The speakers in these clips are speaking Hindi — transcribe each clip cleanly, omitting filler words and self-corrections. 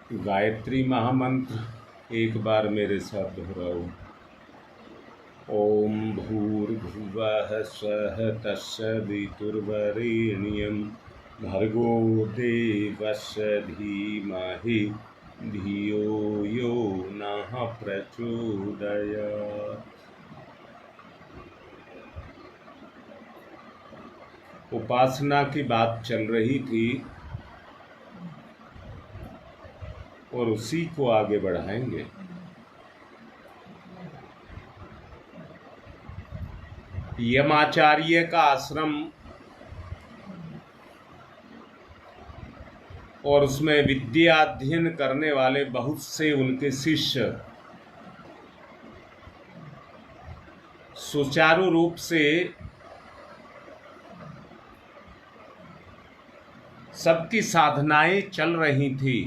गायत्री महामंत्र एक बार मेरे साथ दोहराओ। ओम भूर्भुवः स्वः तत्सवितुर्वरेण्यं भर्गो देवस्य धीमहि धियो यो नः प्रचोदयात्। उपासना की बात चल रही थी और उसी को आगे बढ़ाएंगे। यमाचार्य का आश्रम और उसमें विद्या अध्ययन करने वाले बहुत से उनके शिष्य सुचारू रूप से सबकी साधनाएं चल रही थी,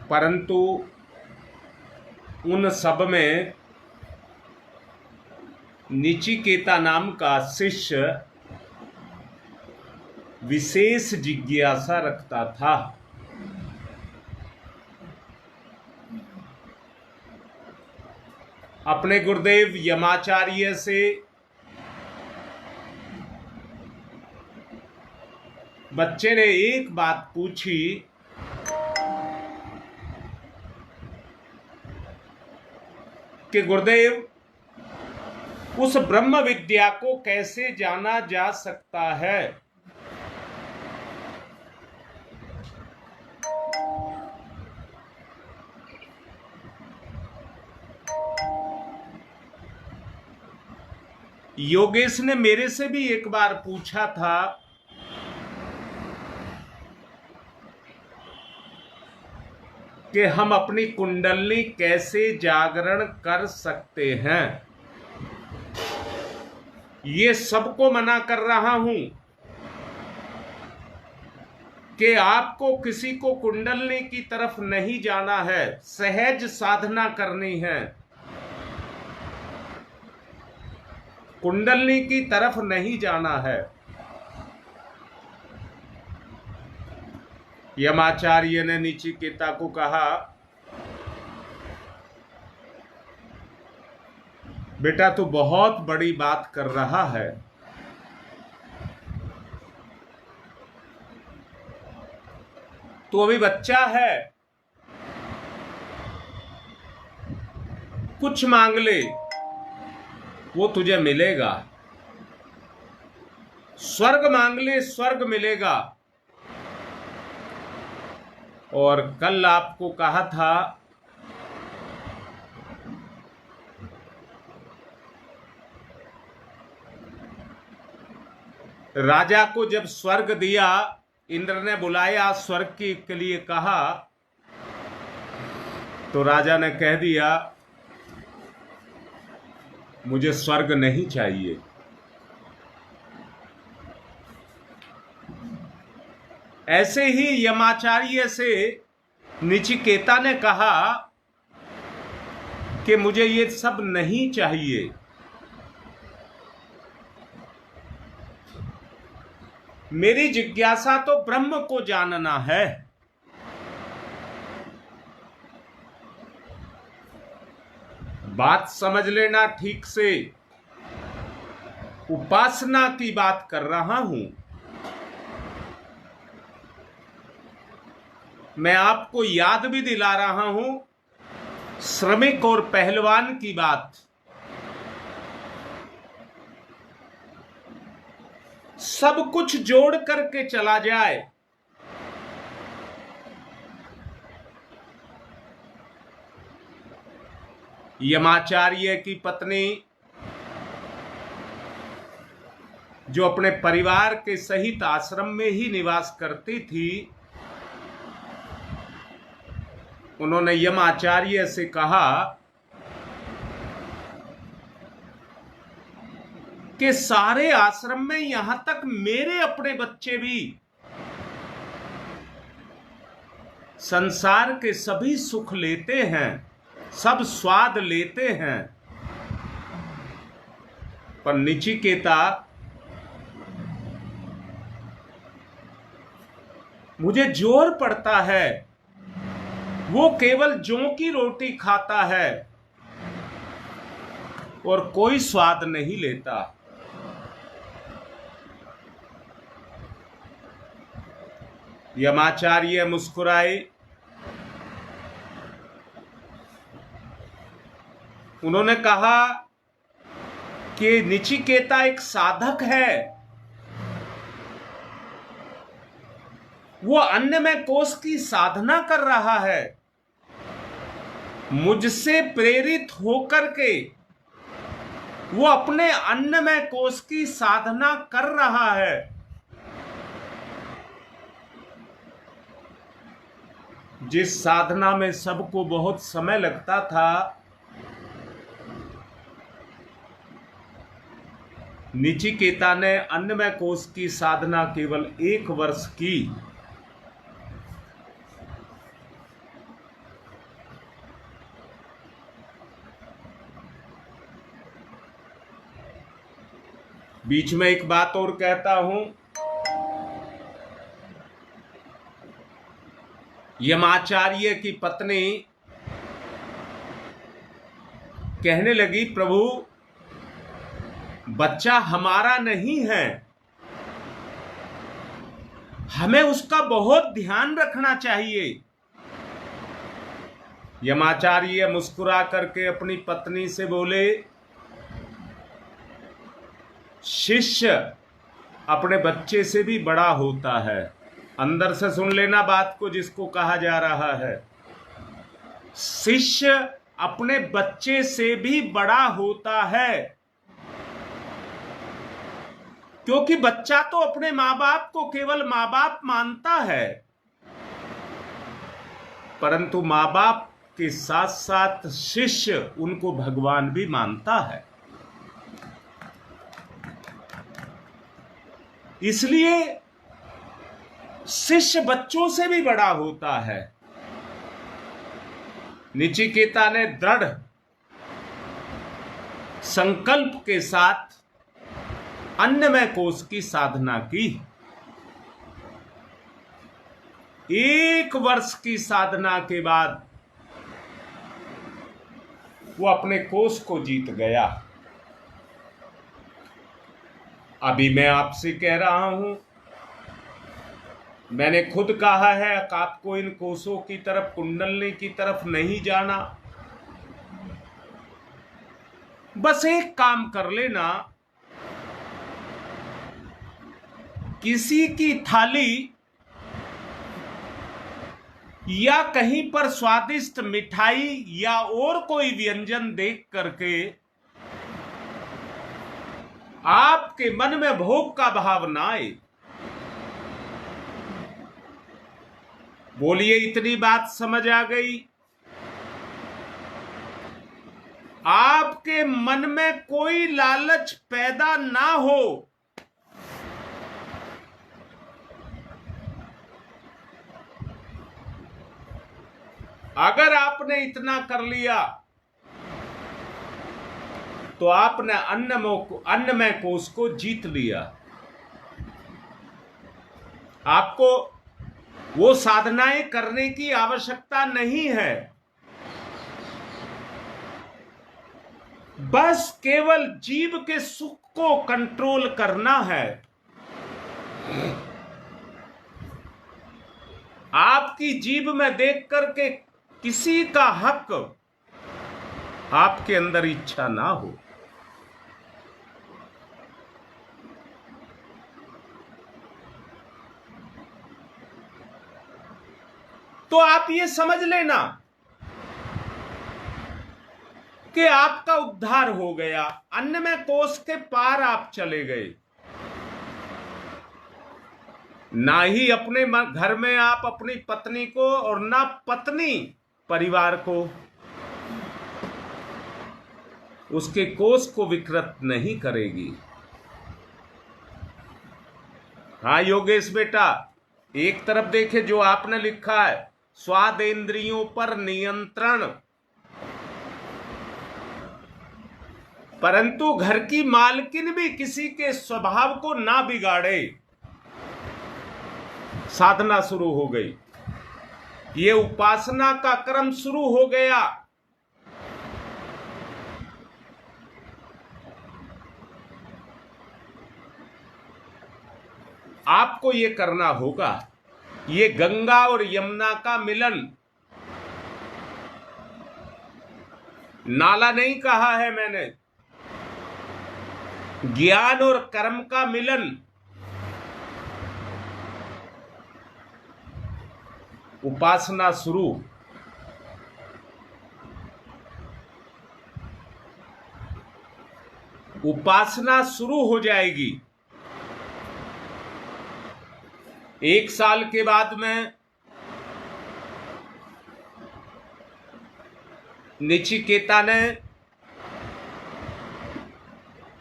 परंतु उन सब में निचिकेता नाम का शिष्य विशेष जिज्ञासा रखता था। अपने गुरुदेव यमाचार्य से बच्चे ने एक बात पूछी कि गुरुदेव, उस ब्रह्म विद्या को कैसे जाना जा सकता है? योगेश ने मेरे से भी एक बार पूछा था कि हम अपनी कुंडली कैसे जागरण कर सकते हैं। ये सबको मना कर रहा हूं कि आपको किसी को कुंडली की तरफ नहीं जाना है, सहज साधना करनी है। कुंडली की तरफ नहीं जाना है। यमाचार्य ने निचिकेता को कहा, बेटा तू बहुत बड़ी बात कर रहा है। तू अभी बच्चा है, कुछ मांग ले, वो तुझे मिलेगा। स्वर्ग मांग ले, स्वर्ग मिलेगा। और कल आपको कहा था राजा को जब स्वर्ग दिया, इंद्र ने बुलाया, स्वर्ग के लिए कहा, तो राजा ने कह दिया मुझे स्वर्ग नहीं चाहिए। ऐसे ही यमाचार्य से निचिकेता ने कहा कि मुझे ये सब नहीं चाहिए। मेरी जिज्ञासा तो ब्रह्म को जानना है। बात समझ लेना ठीक से, उपासना की बात कर रहा हूं। मैं आपको याद भी दिला रहा हूं श्रमिक और पहलवान की बात। सब कुछ जोड़ करके चला जाए, यमाचार्य की पत्नी जो अपने परिवार के सहित आश्रम में ही निवास करती थी, उन्होंने यमाचार्य से कहा कि सारे आश्रम में यहां तक मेरे अपने बच्चे भी संसार के सभी सुख लेते हैं, सब स्वाद लेते हैं, पर निचिकेता मुझे जोर पड़ता है, वो केवल जौ की रोटी खाता है और कोई स्वाद नहीं लेता। यमाचार्य मुस्कुराए। उन्होंने कहा कि नचिकेता एक साधक है, वो अन्नमय कोश की साधना कर रहा है। मुझसे प्रेरित होकर के वो अपने अन्नमय कोश की साधना कर रहा है। जिस साधना में सबको बहुत समय लगता था, नचिकेता ने अन्नमय कोश की साधना केवल 1 वर्ष की। बीच में एक बात और कहता हूं, यमाचार्य की पत्नी कहने लगी, प्रभु बच्चा हमारा नहीं है, हमें उसका बहुत ध्यान रखना चाहिए। यमाचार्य मुस्कुरा करके अपनी पत्नी से बोले, शिष्य अपने बच्चे से भी बड़ा होता है। अंदर से सुन लेना बात को जिसको कहा जा रहा है। शिष्य अपने बच्चे से भी बड़ा होता है, क्योंकि बच्चा तो अपने माँ बाप को केवल माँ बाप मानता है, परंतु माँ बाप के साथ साथ शिष्य उनको भगवान भी मानता है। इसलिए शिष्य बच्चों से भी बड़ा होता है। नचिकेता ने दृढ़ संकल्प के साथ अन्नमय कोश की साधना की। 1 वर्ष की साधना के बाद वो अपने कोश को जीत गया। अभी मैं आपसे कह रहा हूं, मैंने खुद कहा है कि आपको इन कोशों की तरफ, कुंडलनी की तरफ नहीं जाना। बस एक काम कर लेना, किसी की थाली या कहीं पर स्वादिष्ट मिठाई या और कोई व्यंजन देख करके आपके मन में भोग का भाव ना आए। बोलिए, इतनी बात समझ आ गई? आपके मन में कोई लालच पैदा ना हो। अगर आपने इतना कर लिया तो आपने अन्नमय कोश को जीत लिया। आपको वो साधनाएं करने की आवश्यकता नहीं है, बस केवल जीव के सुख को कंट्रोल करना है। आपकी जीभ में देख करके किसी का हक आपके अंदर इच्छा ना हो। तो आप ये समझ लेना कि आपका उद्धार हो गया, अन्नमय कोश के पार आप चले गए। ना ही अपने घर में आप अपनी पत्नी को और ना पत्नी परिवार को, उसके कोश को विकृत नहीं करेगी। हाँ योगेश बेटा, एक तरफ देखे जो आपने लिखा है, स्वादेंद्रियों पर नियंत्रण, परंतु घर की मालकिन भी किसी के स्वभाव को ना बिगाड़े। साधना शुरू हो गई, ये उपासना का क्रम शुरू हो गया। आपको ये करना होगा। ये गंगा और यमुना का मिलन, नाला नहीं कहा है मैंने, ज्ञान और कर्म का मिलन। उपासना शुरू, उपासना शुरू हो जाएगी। 1 साल के बाद में नचिकेता ने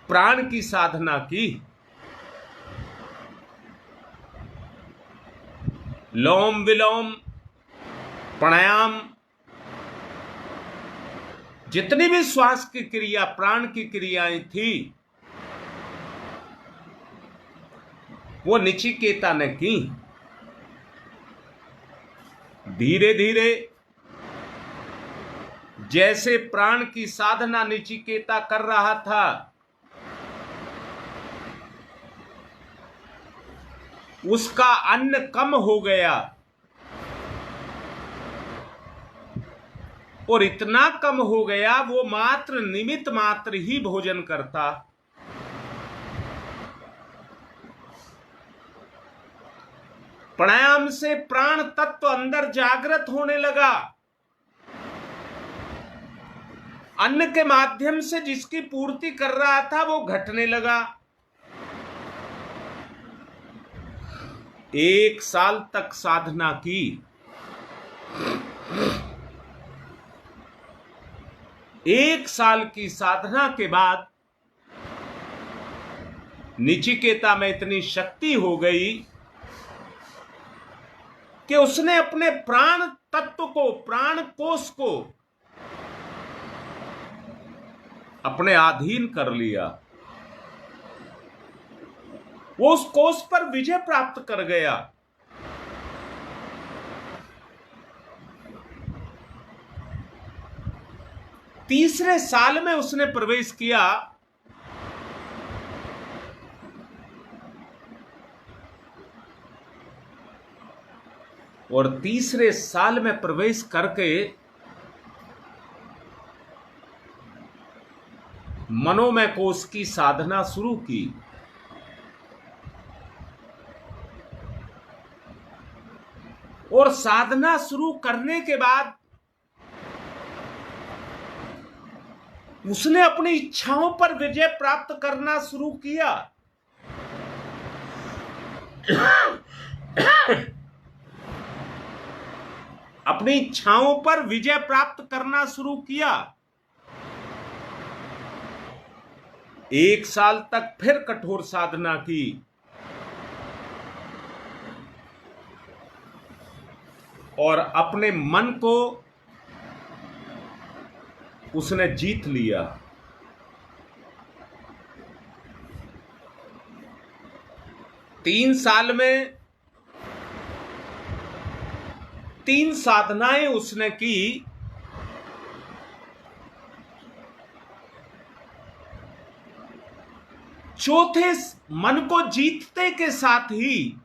प्राण की साधना की। लोम विलोम प्राणायाम, जितनी भी श्वास की क्रिया, प्राण की क्रियाएं थी, वो नचिकेता ने की। धीरे धीरे जैसे प्राण की साधना नचिकेता कर रहा था, उसका अन्न कम हो गया, और इतना कम हो गया वो मात्र निमित्त मात्र ही भोजन करता। प्राणायाम से प्राण तत्व अंदर जागृत होने लगा। अन्न के माध्यम से जिसकी पूर्ति कर रहा था वो घटने लगा। 1 साल तक साधना की। 1 साल की साधना के बाद नचिकेता में इतनी शक्ति हो गई कि उसने अपने प्राण तत्व को, प्राण कोश को अपने अधीन कर लिया। वो उस कोश पर विजय प्राप्त कर गया। तीसरे साल में उसने प्रवेश किया। और तीसरे साल में प्रवेश करके मनोमय कोश की साधना शुरू की। और साधना शुरू करने के बाद उसने अपनी इच्छाओं पर विजय प्राप्त करना शुरू किया। अपनी इच्छाओं पर विजय प्राप्त करना शुरू किया। 1 साल तक फिर कठोर साधना की। और अपने मन को उसने जीत लिया। तीन साल में 3 साधनाएं उसने की। चौथे मन को जीतते के साथ ही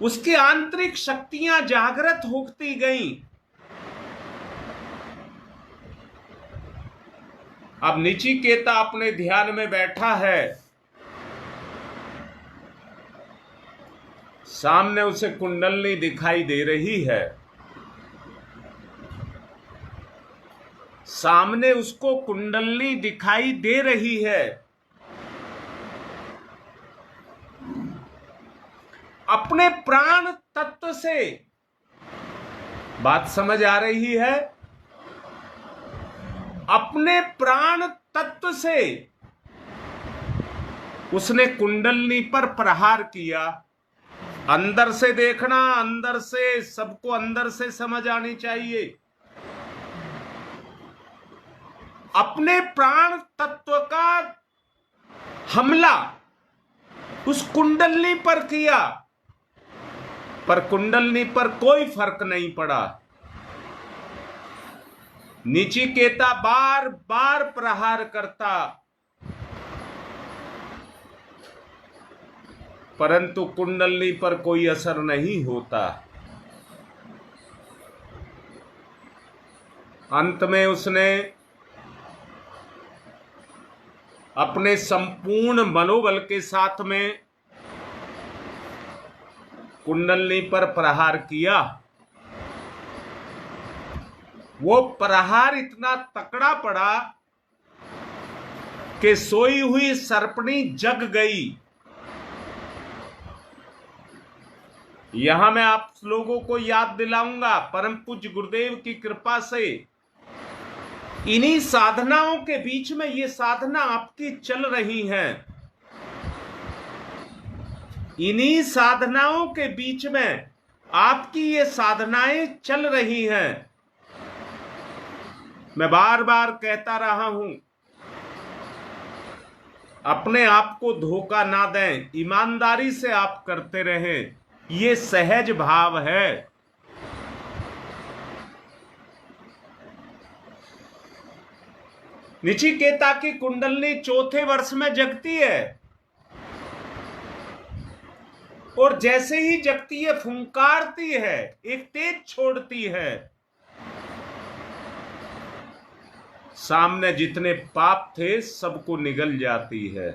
उसकी आंतरिक शक्तियां जागृत होती गईं। अब नचिकेता अपने ध्यान में बैठा है। सामने उसे कुंडलनी दिखाई दे रही है। सामने उसको कुंडलनी दिखाई दे रही है। अपने प्राण तत्व से, बात समझ आ रही है? अपने प्राण तत्व से उसने कुंडलनी पर प्रहार किया। अंदर से देखना, अंदर से, सबको अंदर से समझ आनी चाहिए। अपने प्राण तत्व का हमला उस कुंडलनी पर किया, पर कुंडलनी पर कोई फर्क नहीं पड़ा। नचिकेता बार बार प्रहार करता, परंतु कुंडलनी पर कोई असर नहीं होता। अंत में उसने अपने संपूर्ण मनोबल के साथ में कुंडलनी पर प्रहार किया। वो प्रहार इतना तकड़ा पड़ा कि सोई हुई सर्पणी जग गई। यहां मैं आप लोगों को याद दिलाऊंगा, परम पूज्य गुरुदेव की कृपा से इन्हीं साधनाओं के बीच में ये साधना आपकी चल रही है। इन्हीं साधनाओं के बीच में आपकी ये साधनाएं चल रही हैं। मैं बार बार कहता रहा हूं, अपने आप को धोखा ना दें, ईमानदारी से आप करते रहें, ये सहज भाव है। नचिकेता की कुंडलनी चौथे वर्ष में जगती है, और जैसे ही जगती है फुंकारती है, एक तेज छोड़ती है। सामने जितने पाप थे सबको निगल जाती है।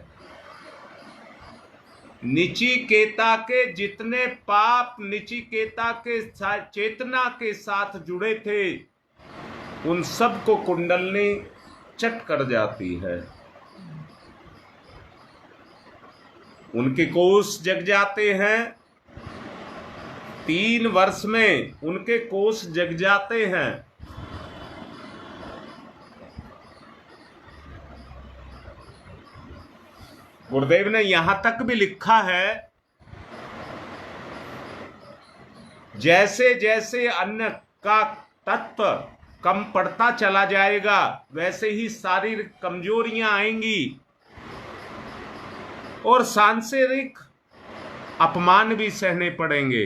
नचिकेता के जितने पाप नचिकेता के चेतना के साथ जुड़े थे, उन सबको कुंडलनी चट कर जाती है। उनके कोष जग जाते हैं। 3 वर्ष में उनके कोष जग जाते हैं। गुरुदेव ने यहां तक भी लिखा है, जैसे जैसे अन्न का तत्व कम पड़ता चला जाएगा, वैसे ही शारीरिक कमजोरियां आएंगी और सांसारिक अपमान भी सहने पड़ेंगे।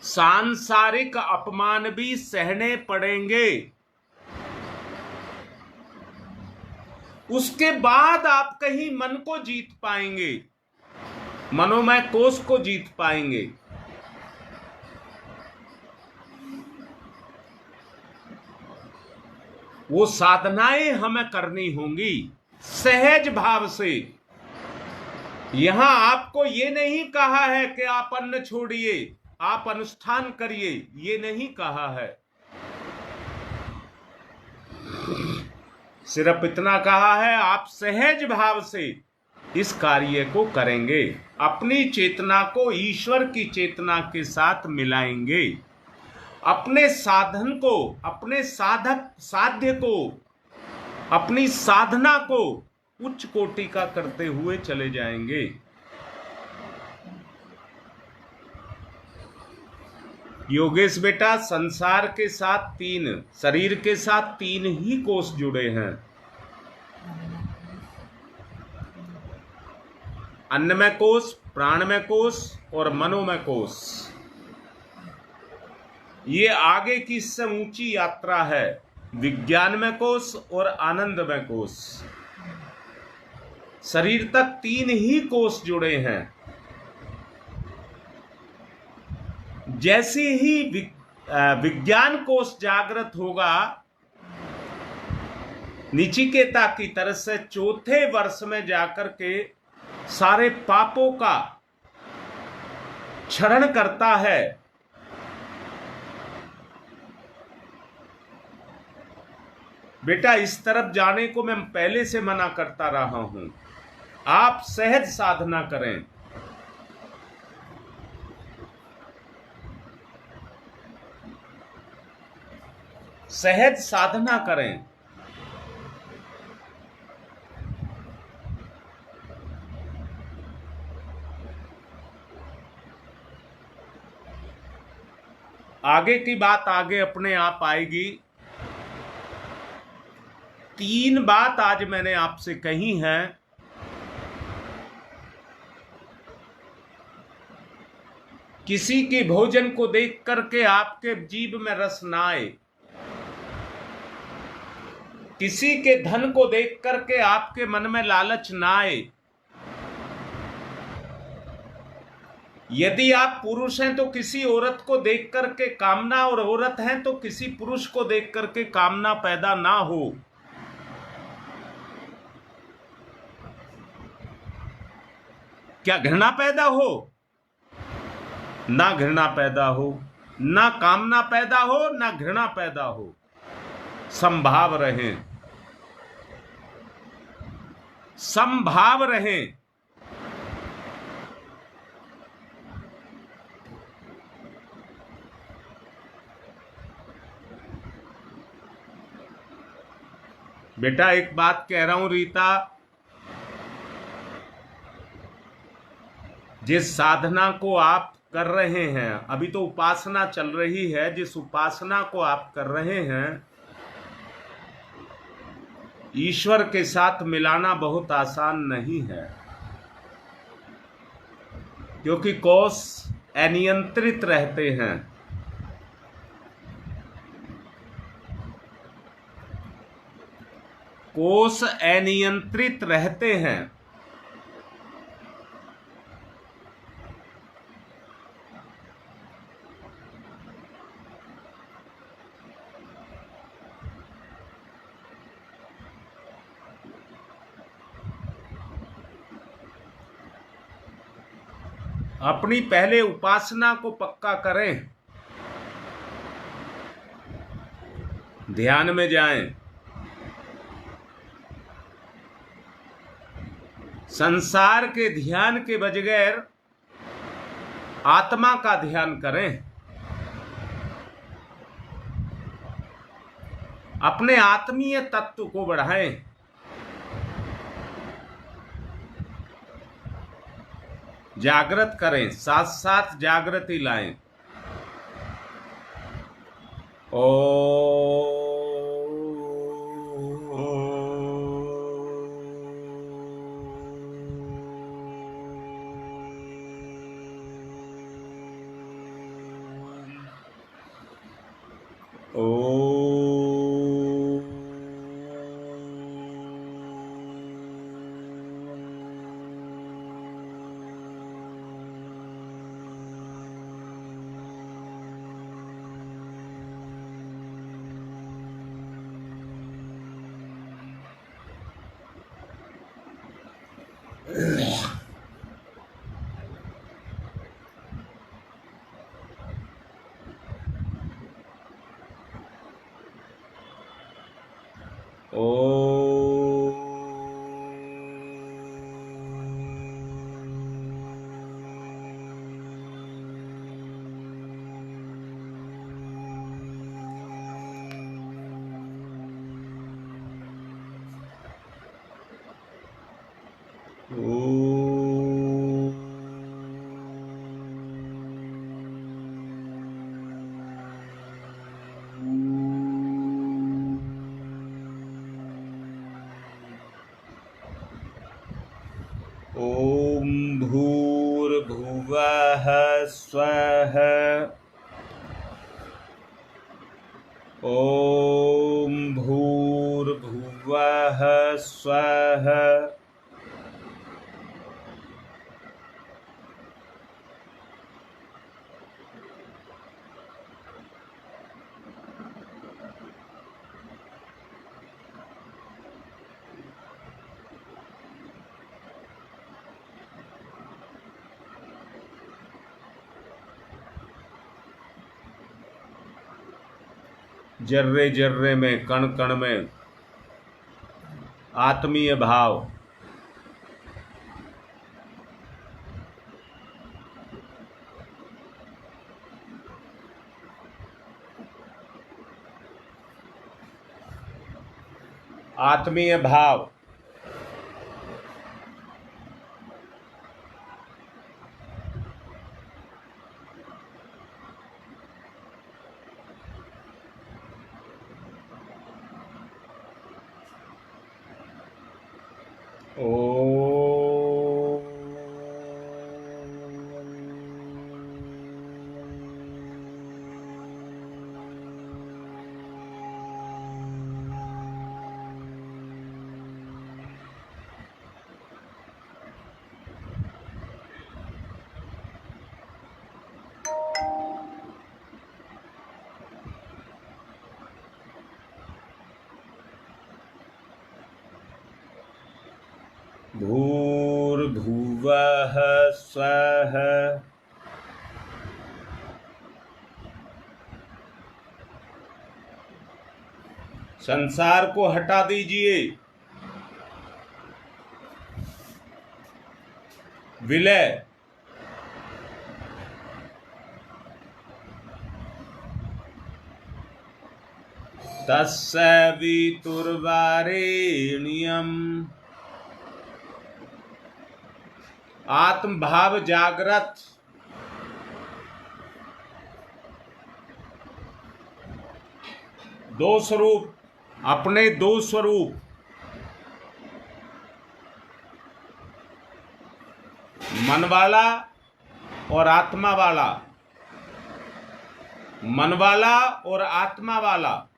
सांसारिक अपमान भी सहने पड़ेंगे। उसके बाद आप कहीं मन को जीत पाएंगे, मनोमय कोष को जीत पाएंगे। वो साधनाएं हमें करनी होंगी सहज भाव से। यहां आपको ये नहीं कहा है कि आप अन्न छोड़िए, आप अनुष्ठान करिए, ये नहीं कहा है। सिर्फ इतना कहा है, आप सहज भाव से इस कार्य को करेंगे, अपनी चेतना को ईश्वर की चेतना के साथ मिलाएंगे, अपने साधन को, अपने साध्य को, अपनी साधना को उच्च कोटि का करते हुए चले जाएंगे। योगेश बेटा, संसार के साथ 3, शरीर के साथ 3 ही कोष जुड़े हैं। अन्नमय कोष, प्राणमय कोष और मनोमय कोष। ये आगे की इससे ऊंची यात्रा है। विज्ञानमय कोष और आनंदमय कोष। शरीर तक 3 ही कोष जुड़े हैं। जैसे ही विज्ञान कोष जागृत होगा, नचिकेता की तरह से चौथे वर्ष में जाकर के सारे पापों का क्षरण करता है। बेटा, इस तरफ जाने को मैं पहले से मना करता रहा हूं। आप सहज साधना करें। सहज साधना करें। आगे की बात आगे अपने आप आएगी। 3 बात आज मैंने आपसे कही है, किसी के भोजन को देख करके आपके जीभ में रस ना आए, किसी के धन को देख करके आपके मन में लालच ना आए। यदि आप पुरुष हैं तो किसी औरत को देख करके कामना, और औरत हैं तो किसी पुरुष को देख करके कामना पैदा ना हो। क्या घृणा पैदा हो? ना घृणा पैदा हो, ना कामना पैदा हो, ना घृणा पैदा हो। समभाव रहें, समभाव रहें। बेटा एक बात कह रहा हूं रीता, जिस साधना को आप कर रहे हैं, अभी तो उपासना चल रही है, जिस उपासना को आप कर रहे हैं, ईश्वर के साथ मिलाना बहुत आसान नहीं है, क्योंकि कोष अनियंत्रित रहते हैं। कोष अनियंत्रित रहते हैं। अपनी पहले उपासना को पक्का करें, ध्यान में जाएं, संसार के ध्यान के बगैर आत्मा का ध्यान करें, अपने आत्मीय तत्व को बढ़ाएं। जागृत करें, साथ साथ जागृति लाएं। ओ ओम भूर्भुवः स्वः। ओम भूर्भुवः स्वः। जर्रे जर्रे में, कण कण में आत्मीय भाव, आत्मीय भाव। ओ भूर्भुवः स्वः। संसार को हटा दीजिए, विलय। तस्य वितुर्वरेण्यम्। आत्म भाव जागृत। दो स्वरूप, अपने दो स्वरूप, मन वाला और आत्मा वाला, मन वाला और आत्मा वाला।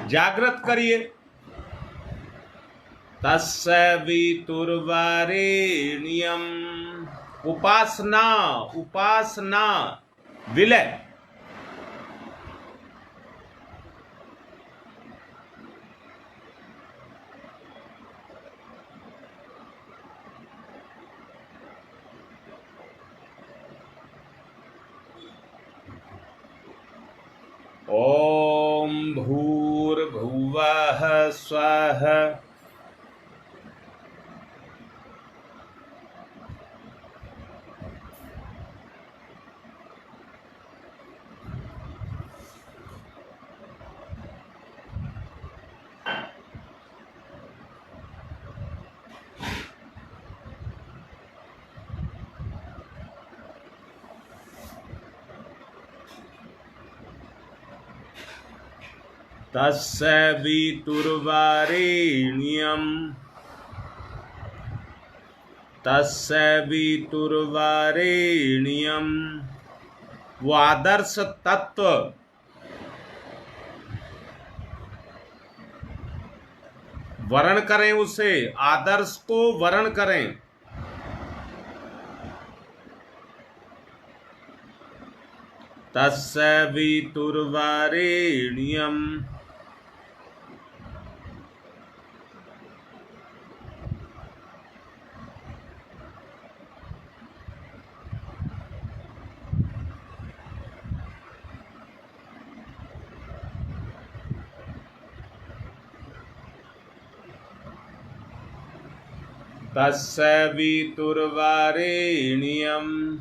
जागृत करिए। तस्य वितुर्वरेण्यम्। उपासना, उपासना, विलय। ओम भूर्भुवः स्वः। तस्य वितुर्वरेण्यम्। तस्य वितुर्वरेण्यम्। वो आदर्श तत्व, वर्ण करें उसे, आदर्श को वर्ण करें। तस्य वितुर्वरेण्यम्। तस्य वितुर्वरेण्यम्।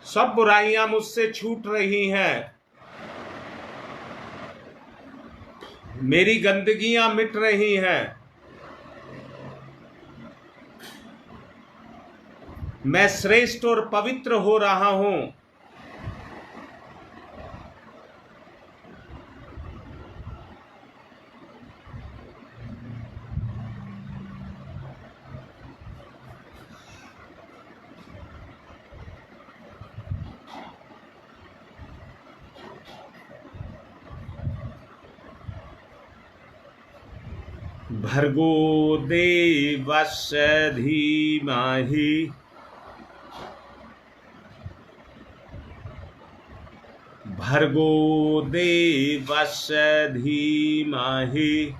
सब बुराइयां मुझसे छूट रही हैं, मेरी गंदगियां मिट रही हैं, मैं श्रेष्ठ और पवित्र हो रहा हूं। भर्गो देवस्य धीमहि। भर्गो देवस्य धीमहि।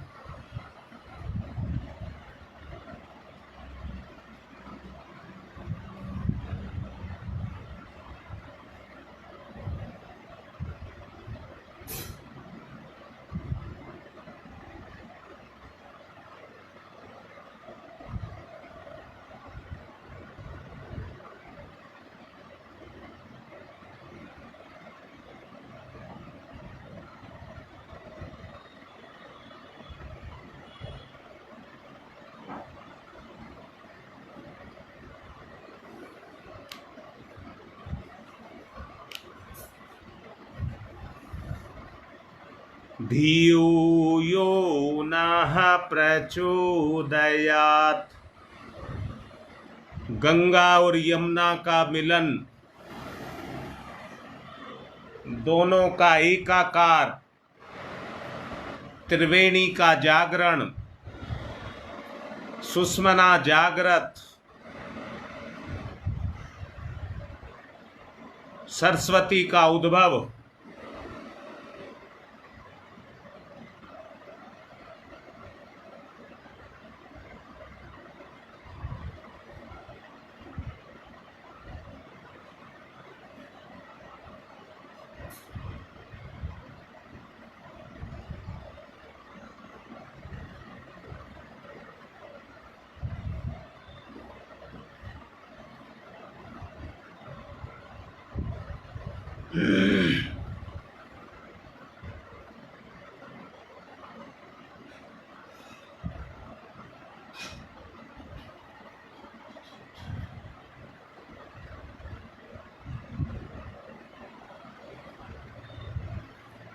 धियो यो नः प्रचोदयात्। गंगा और यमुना का मिलन, दोनों का एकाकार, त्रिवेणी का जागरण, सुषमना जागृत, सरस्वती का उद्भव,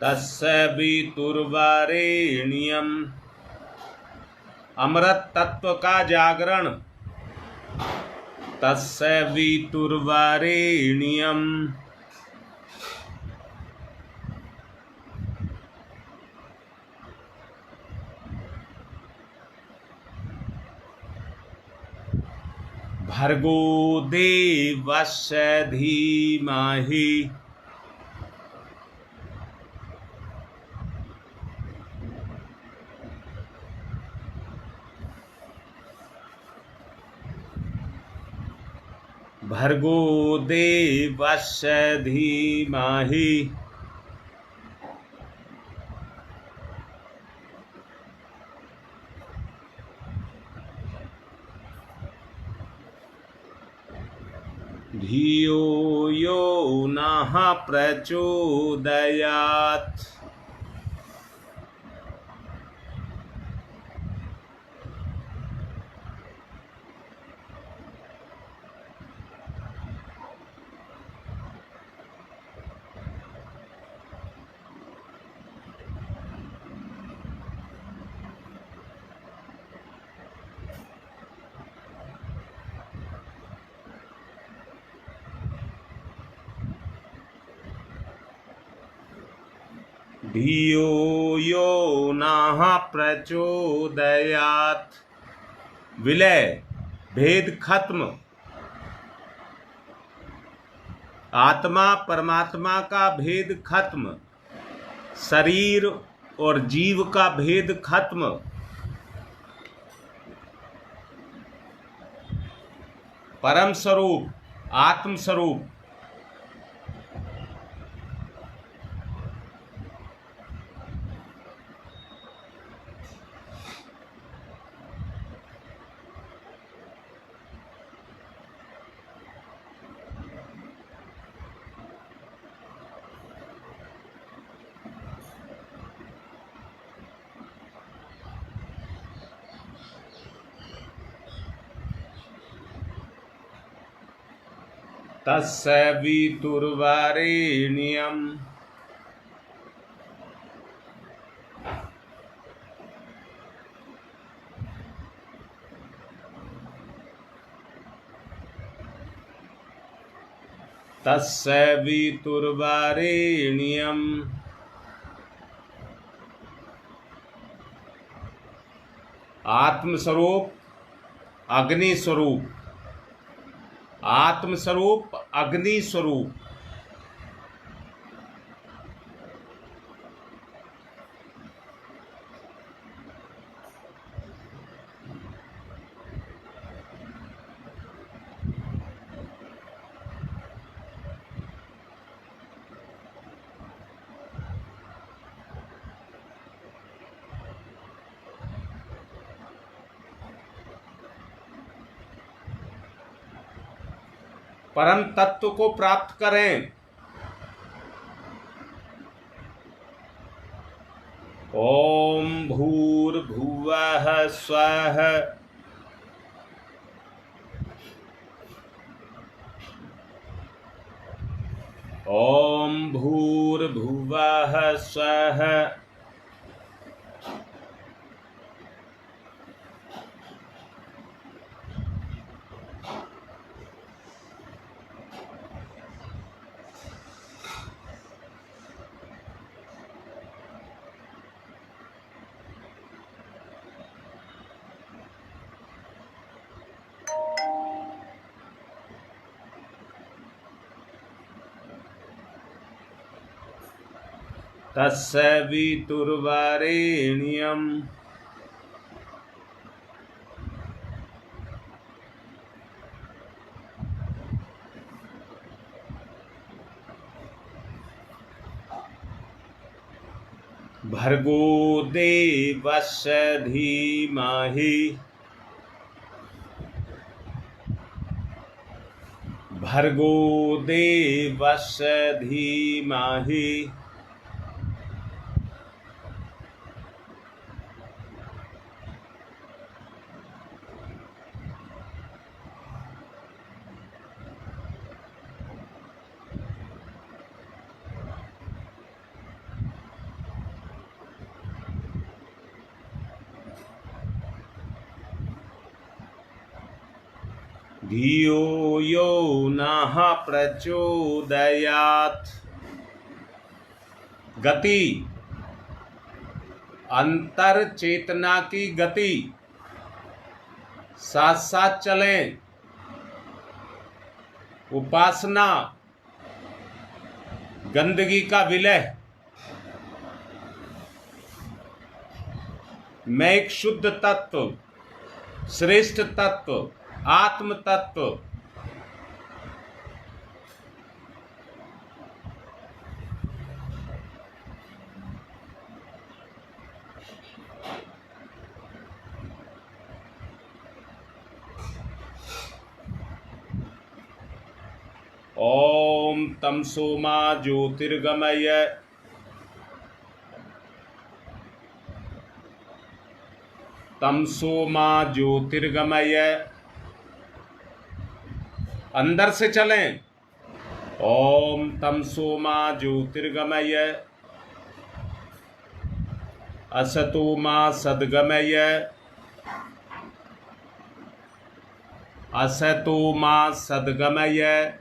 तस्य वितुर्वरेण्यम्, अमृत तत्व का जागरण, तस्य वितुर्वरेण्यम्, भर्गो देवस्य धीमहि, भर्गो देवस्य धीमहि, धियो यो नः प्रचोदयात्। धियो यो नः प्रचोदयात्। विलय, भेद खत्म। आत्मा परमात्मा का भेद खत्म, शरीर और जीव का भेद खत्म। परम स्वरूप, आत्म स्वरूप। तस्य वितुर्वरेण्यम्, तस्य वितुर्वरेण्यम्, आत्मस्वरूप, अग्नि स्वरूप। आत्मस्वरूप, अग्नि स्वरूप। परम तत्व को प्राप्त करें। ओम भूर्भुवः स्वः, ओम भूर्भुवः स्वः, तस्य वितुर्वरेण्यम् भर्गो देवस्य धीमहि भर्गो देवस्य धीमहि धियो यो नः प्रचोदयात्। गति, अंतर चेतना की गति, साथ साथ चलें। उपासना, गंदगी का विलय। मैं एक शुद्ध तत्व, श्रेष्ठ तत्व, आत्म तत्व। ओम तमसो मा ज्योतिर्गमय तमसो मा ज्योतिर्गमय। अंदर से चलें। ओम तमसो मा ज्योतिर्गमय असतो मा सद्गमय असतो मा सद्गमय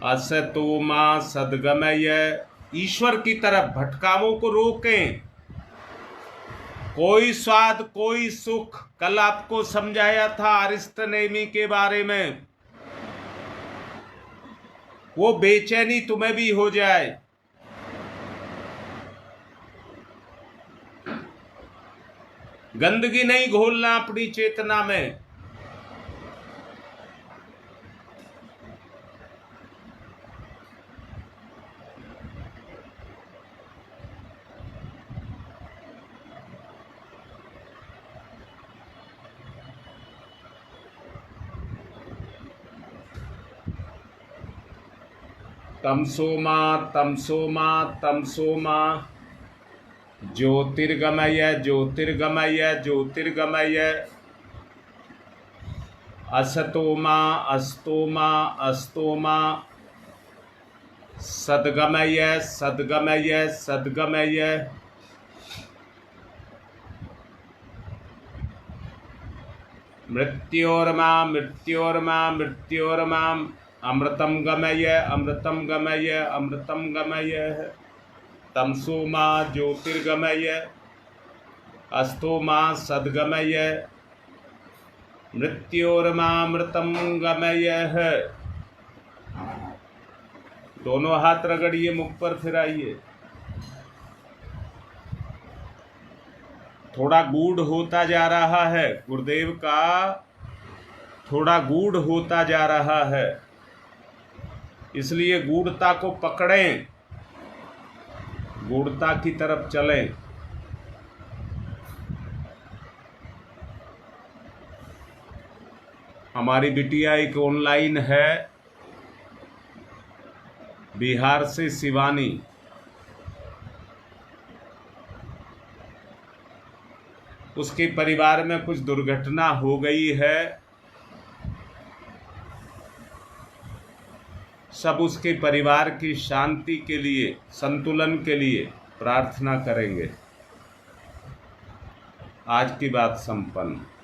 असतो मा सद्गमय। ईश्वर की तरफ भटकावों को रोकें। कोई स्वाद, कोई सुख। कल आपको समझाया था अरिष्टनेमी के बारे में। वो बेचैनी तुम्हें भी हो जाए। गंदगी नहीं घोलना अपनी चेतना में। तमसो मा ज्योतिर्गमय ज्योतिर्गमय ज्योतिर्गमय असतो मा सद्गमय सद्गमय सद्गमय। मृत्योर्मा अमृतम गमय अमृतम गमय अमृतम गमय। तमसो मा ज्योतिर्गमय अस्तो मा सद्गमय मृत्योर्मामृतम गमय। दोनों हाथ रगड़िए, मुख पर फिराइए। थोड़ा गूढ़ होता जा रहा है, गुरुदेव का थोड़ा गूढ़ होता जा रहा है, इसलिए गूढ़ता को पकड़ें, गूढ़ता की तरफ चलें। हमारी बिटिया एक ऑनलाइन है, बिहार से शिवानी। उसके परिवार में कुछ दुर्घटना हो गई है। सब उसके परिवार की शांति के लिए, संतुलन के लिए प्रार्थना करेंगे। आज की बात संपन्न।